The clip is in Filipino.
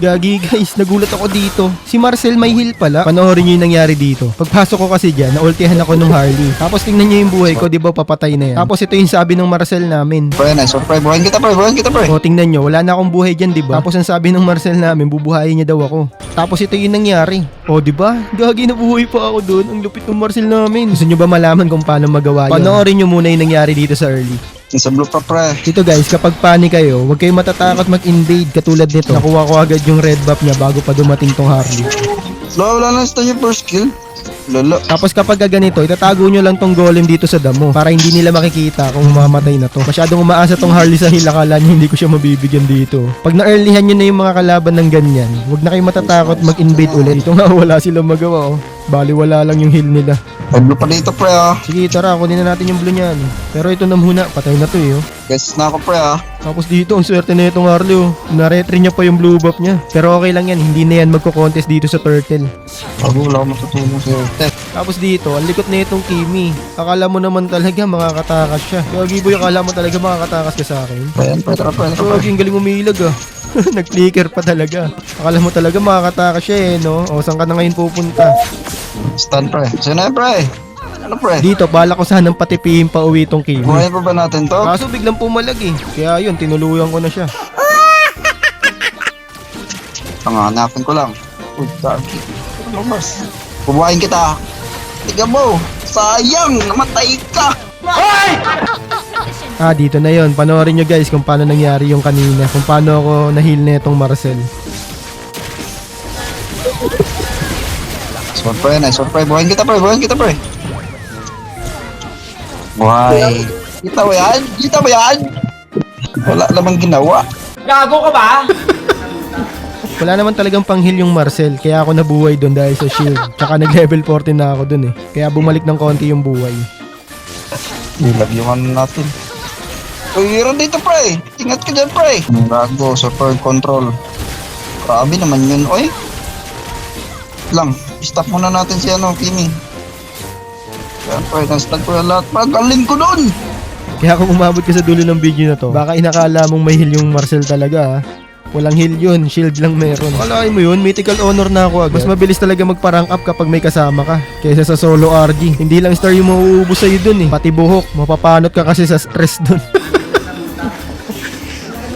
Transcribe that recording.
Gagi guys, nagulat ako dito. Si Marcel may heal pala. Panoorin nyo yung nangyari dito. Pagpasok ko kasi dyan, naultihan ako ng Harley. Tapos tingnan nyo yung buhay ko, di ba papatay na yan. Tapos ito yung sabi ng Marcel namin. Pre, nice. Pre, buhayin kita pre. O tingnan nyo, wala na akong buhay dyan, di ba? Tapos ang sabi ng Marcel namin, bubuhayin niya daw ako. Tapos ito yung nangyari. O di ba? Gagi, nabuhay pa ako doon. Ang lupit ng Marcel namin. Gusto nyo ba malaman kung paano magawa yun? Panoorin nyo muna yung nangyari dito sa early. Sa blue pa pre. Dito guys, kapag panic kayo, huwag kayong matatakot mag-invade katulad nito. Nakuha ko agad yung red buff niya bago pa dumating tong Harley. Wala na stun yung first kill. Lala. Tapos kapag ganito, itatago nyo lang tong golem dito sa damo para hindi nila makikita kung mamatay na to. Masyadong umaasa tong Harley sa heal, akala nyo hindi ko siya mabibigyan dito. Pag na-earlyhan nyo na yung mga kalaban ng ganyan, huwag na kayong matatakot mag-invade ulit. Dito nga wala silang magawa oh. Bali wala lang yung heal nila. May blue pa dito pre ah. Sige tara, kunin na natin yung blue niyan. Pero ito na muna, patay na to eh oh. Guys na ako pre ah. Tapos dito, ang swerte na itong Harley oh. Naretry niya pa yung blue buff niya. Pero okay lang yan, hindi na yan magko-contest dito sa turtle. Bago wala akong matutulong sa'yo. Tapos dito, ang likot na itong Kimi. Akala mo naman talaga makakatakas siya. Gagi boy, akala mo talaga makakatakas ka sa akin. Ayan pre, tara pre. Gagi, ang galing umilag ah. Nag-flicker pa talaga. Akala mo talaga makakatakas siya eh, no? O, saan ka na ngayon pupunta? Stun pre. Sino na pre? Ano pre? Dito, bala ko sanang patipihin pa uwi itong Kimi. Buhayin pa ba natin to? Kaso biglang pumalag eh. Kaya yun, tinuluyan ko na siya. Hanapin ko lang. Uy, dagi. Ano mas? Bubuhayin kita. Tiga mo. Sayang, namatay ka. Ah, dito na yon. Panoorin nyo guys kung paano nangyari yung kanina. Kung paano ako na-heal na itong Marcel. Nice one pre. Buhayin kita pre. Buhay. Kita mo yan? Wala namang ginawa. Gago ka ba? Wala naman talagang pang-heal yung Marcel, kaya ako nabuhay doon dahil sa shield. Tsaka nag-level 14 na ako doon eh. Kaya bumalik ng konti yung buhay. Ilag yung ano natin. Uy, meron dito pre. Ingat ka dyan pre. Gago, super control. Grabe naman yun. Oy. Lang, stop muna natin si Kimi. Yan pre, na-stop ko yung lahat. Galing ko doon. Kaya kung umabot ka sa dulo ng video na to, baka inakala mong may heal yung Marcel talaga ha. Walang heal yun, shield lang meron. Akalain mo yun, mythical honor na ako agad. Mas mabilis talaga magpa-rank up kapag may kasama ka kaysa sa solo RG. Hindi lang star yung mauubos sa'yo dun eh, pati buhok. Mapapanot ka kasi sa stress dun.